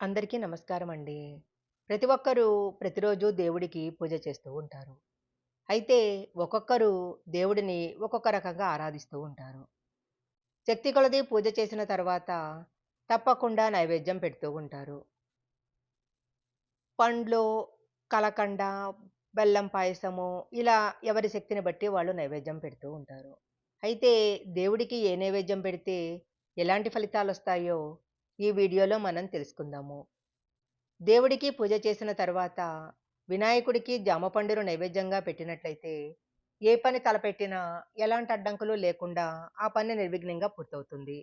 అందరికీ నమస్కారం అండి. ప్రతి ఒక్కరూ ప్రతిరోజు దేవుడికి పూజ చేస్తూ ఉంటారు. అయితే ఒక్కొక్కరు దేవుడిని ఒక్కొక్క రకంగా ఆరాధిస్తూ ఉంటారు. శక్తి కొలది పూజ చేసిన తర్వాత తప్పకుండా నైవేద్యం పెడుతూ ఉంటారు. పండ్లు, కలకండ, బెల్లం పాయసము ఇలా ఎవరి శక్తిని బట్టి వాళ్ళు నైవేద్యం పెడుతూ ఉంటారు. అయితే దేవుడికి ఏ నైవేద్యం పెడితే ఎలాంటి ఫలితాలొస్తాయో ఈ వీడియోలో మనం తెలుసుకుందాము. దేవుడికి పూజ చేసిన తర్వాత వినాయకుడికి జామ పండును నైవేద్యంగా పెట్టినట్లయితే ఏ పని తలపెట్టినా ఎలాంటి అడ్డంకులు లేకుండా ఆ పని నిర్విఘ్నంగా పూర్తవుతుంది.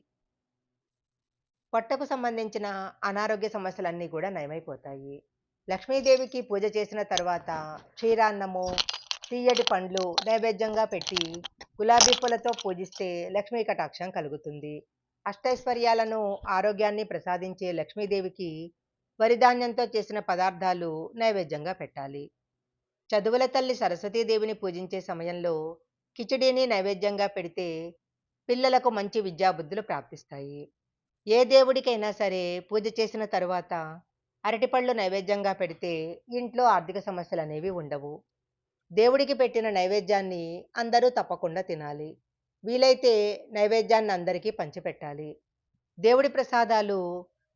పొట్టకు సంబంధించిన అనారోగ్య సమస్యలన్నీ కూడా నయమైపోతాయి. లక్ష్మీదేవికి పూజ చేసిన తర్వాత క్షీరాన్నము, తీయటి పండ్లు నైవేద్యంగా పెట్టి గులాబీ పూలతో పూజిస్తే లక్ష్మీ కటాక్షం కలుగుతుంది. అష్టైశ్వర్యాలను, ఆరోగ్యాన్ని ప్రసాదించే లక్ష్మీదేవికి వరిధాన్యంతో చేసిన పదార్థాలు నైవేద్యంగా పెట్టాలి. చదువుల తల్లి సరస్వతీదేవిని పూజించే సమయంలో కిచిడీని నైవేద్యంగా పెడితే పిల్లలకు మంచి విద్యాబుద్ధులు ప్రాప్తిస్తాయి. ఏ దేవుడికైనా సరే పూజ చేసిన తరువాత అరటిపళ్ళు నైవేద్యంగా పెడితే ఇంట్లో ఆర్థిక సమస్యలనేవి ఉండవు. దేవుడికి పెట్టిన నైవేద్యాన్ని అందరూ తప్పకుండా తినాలి. వీలైతే నైవేద్యాన్ని అందరికీ పంచిపెట్టాలి. దేవుడి ప్రసాదాలు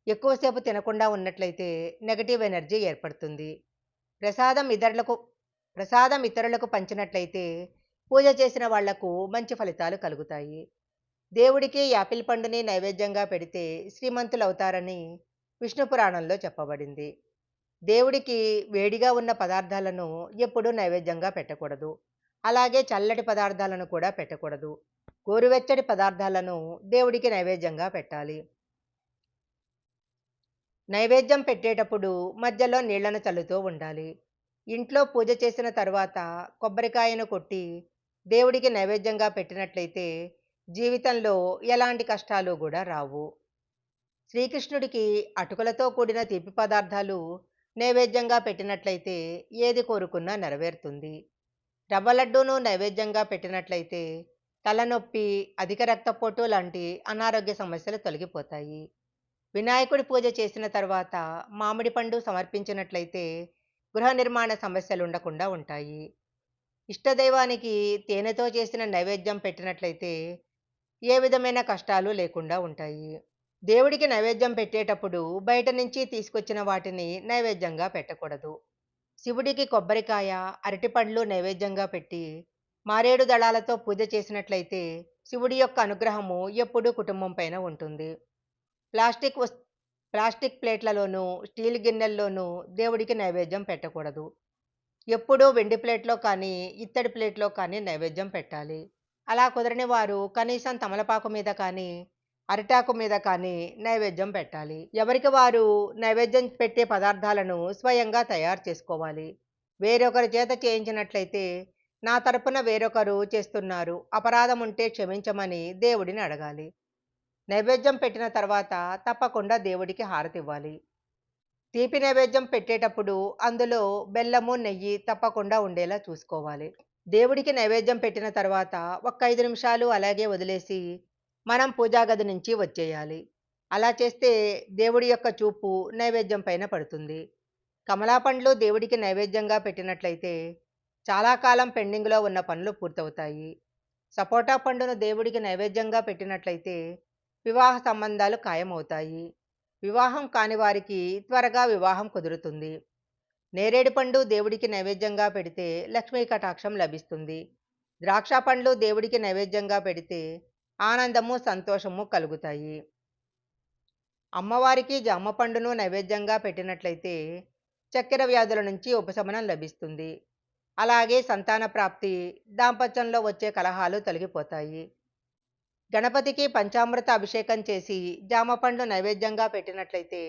ఎక్కువసేపు తినకుండా ఉన్నట్లయితే నెగటివ్ ఎనర్జీ ఏర్పడుతుంది. ప్రసాదం ఇతరులకు ప్రసాదం ఇతరులకు పంచినట్లయితే పూజ చేసిన వాళ్లకు మంచి ఫలితాలు కలుగుతాయి. దేవుడికి యాపిల్ పండుని నైవేద్యంగా పెడితే శ్రీమంతులవుతారని విష్ణు పురాణంలో చెప్పబడింది. దేవుడికి వేడిగా ఉన్న పదార్థాలను ఎప్పుడూ నైవేద్యంగా పెట్టకూడదు. అలాగే చల్లటి పదార్థాలను కూడా పెట్టకూడదు. గోరువెచ్చటి పదార్థాలను దేవుడికి నైవేద్యంగా పెట్టాలి. నైవేద్యం పెట్టేటప్పుడు మధ్యలో నీళ్లను చల్లుతూ ఉండాలి. ఇంట్లో పూజ చేసిన తర్వాత కొబ్బరికాయను కొట్టి దేవుడికి నైవేద్యంగా పెట్టినట్లయితే జీవితంలో ఎలాంటి కష్టాలు కూడా రావు. శ్రీకృష్ణుడికి అటుకులతో కూడిన తీపి పదార్థాలు నైవేద్యంగా పెట్టినట్లయితే ఏది కోరుకున్నా నెరవేరుతుంది. రవ్వ లడ్డూను నైవేద్యంగా పెట్టినట్లయితే తలనొప్పి, అధిక రక్తపోటు లాంటి అనారోగ్య సమస్యలు తొలగిపోతాయి. వినాయకుడి పూజ చేసిన తర్వాత మామిడి పండు సమర్పించినట్లయితే గృహ నిర్మాణ సమస్యలు ఉండకుండా ఉంటాయి. ఇష్టదైవానికి తేనెతో చేసిన నైవేద్యం పెట్టినట్లయితే ఏ విధమైన కష్టాలు లేకుండా ఉంటాయి. దేవుడికి నైవేద్యం పెట్టేటప్పుడు బయట నుంచి తీసుకొచ్చిన వాటిని నైవేద్యంగా పెట్టకూడదు. శివుడికి కొబ్బరికాయ, అరటిపండ్లు నైవేద్యంగా పెట్టి మారేడు దళాలతో పూజ చేసినట్లయితే శివుడి యొక్క అనుగ్రహము ఎప్పుడూ కుటుంబం పైన ఉంటుంది. ప్లాస్టిక్ వస్ ప్లాస్టిక్ ప్లేట్లలోనూ, స్టీల్ గిన్నెల్లోనూ దేవుడికి నైవేద్యం పెట్టకూడదు. ఎప్పుడూ వెండి ప్లేట్‌లో కానీ, ఇత్తడి ప్లేట్‌లో కానీ నైవేద్యం పెట్టాలి. అలా కుదరని వారు కనీసం తమలపాకు మీద కానీ, అరిటాకు మీద కానీ నైవేద్యం పెట్టాలి. ఎవరికి వారు నైవేద్యం పెట్టే పదార్థాలను స్వయంగా తయారు చేసుకోవాలి. వేరొకరి చేత చేయించినట్లయితే, నా తరపున వేరొకరు చేస్తున్నారు, అపరాధం ఉంటే క్షమించమని దేవుడిని అడగాలి. నైవేద్యం పెట్టిన తర్వాత తప్పకుండా దేవుడికి హారతివ్వాలి. తీపి నైవేద్యం పెట్టేటప్పుడు అందులో బెల్లము, నెయ్యి తప్పకుండా ఉండేలా చూసుకోవాలి. దేవుడికి నైవేద్యం పెట్టిన తర్వాత ఒక్క 5 నిమిషాలు అలాగే వదిలేసి మనం పూజా గది నుంచి వచ్చేయాలి. అలా చేస్తే దేవుడి యొక్క చూపు నైవేద్యం పైన పడుతుంది. కమలా పండ్లు దేవుడికి నైవేద్యంగా పెట్టినట్లయితే చాలా కాలం పెండింగ్‌లో ఉన్న పనులు పూర్తవుతాయి. సపోటా పండును దేవుడికి నైవేద్యంగా పెట్టినట్లయితే వివాహ సంబంధాలు ఖాయమవుతాయి. వివాహం కాని వారికి త్వరగా వివాహం కుదురుతుంది. నేరేడు పండు దేవుడికి నైవేద్యంగా పెడితే లక్ష్మీ కటాక్షం లభిస్తుంది. ద్రాక్ష పండ్లు దేవుడికి నైవేద్యంగా పెడితే ఆనందము, సంతోషము కలుగుతాయి. అమ్మవారికి జామ పండును నైవేద్యంగా పెట్టినట్లయితే చక్కెర వ్యాధుల నుంచి ఉపశమనం లభిస్తుంది. అలాగే సంతాన ప్రాప్తి, దాంపత్యంలో వచ్చే కలహాలు తొలగిపోతాయి. గణపతికి పంచామృత అభిషేకం చేసి జామ పండ్లు నైవేద్యంగా పెట్టినట్లయితే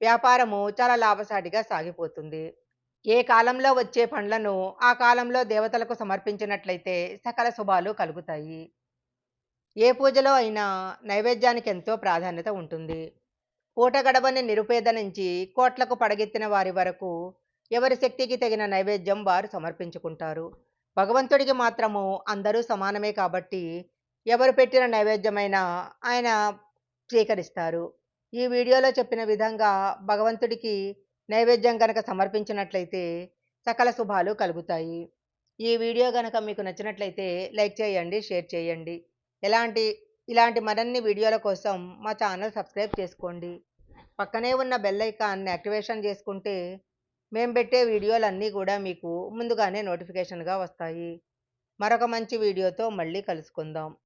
వ్యాపారము చాలా లాభసాటిగా సాగిపోతుంది. ఏ కాలంలో వచ్చే పండ్లను ఆ కాలంలో దేవతలకు సమర్పించినట్లయితే సకల శుభాలు కలుగుతాయి. ఏ పూజలో అయినా నైవేద్యానికి ఎంతో ప్రాధాన్యత ఉంటుంది. పూట గడవని నిరుపేద నుంచి కోట్లకు పడగెత్తిన వారి వరకు ఎవరి శక్తికి తగిన నైవేద్యం వారు సమర్పించుకుంటారు. భగవంతుడికి మాత్రము అందరూ సమానమే కాబట్టి ఎవరు పెట్టిన నైవేద్యమైనా ఆయన స్వీకరిస్తారు. ఈ వీడియోలో చెప్పిన విధంగా భగవంతుడికి నైవేద్యం గనక సమర్పించినట్లయితే సకల శుభాలు కలుగుతాయి. ఈ వీడియో గనక మీకు నచ్చినట్లయితే లైక్ చేయండి, షేర్ చేయండి. ఎలాంటి ఇలాంటి మరిన్ని వీడియోల కోసం మా ఛానల్ సబ్స్క్రైబ్ చేసుకోండి. పక్కనే ఉన్న బెల్ ఐకాన్ని యాక్టివేషన్ చేసుకుంటే మేము పెట్టే వీడియోలన్నీ కూడా మీకు ముందుగానే నోటిఫికేషన్‌గా వస్తాయి. మరొక మంచి వీడియోతో మళ్ళీ కలుసుకుందాం.